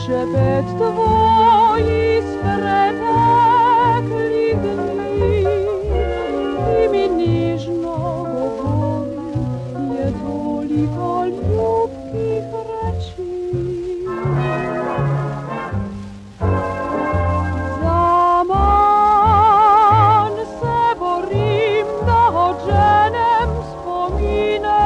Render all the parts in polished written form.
Szepet twoi spretekli dni i mi niżno govori je toliko ljubkih reči. Zaman se borim da odženem spomine.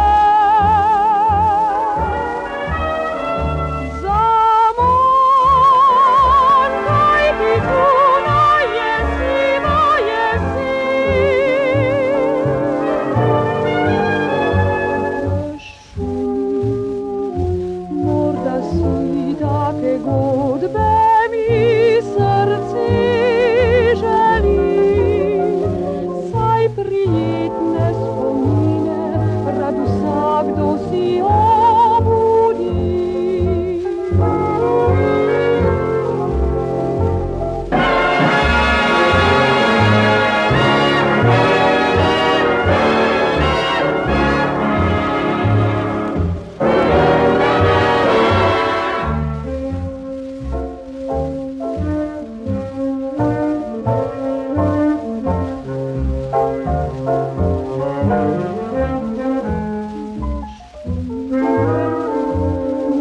Takie godbe mi srce želi, saj prijetne spomine rad vsakdo si obudi.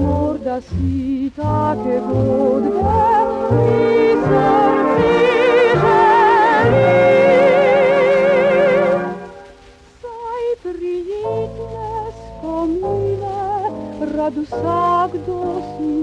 Morda si take godbe mi srce želi, saj prijetne spomine rad vsakdo si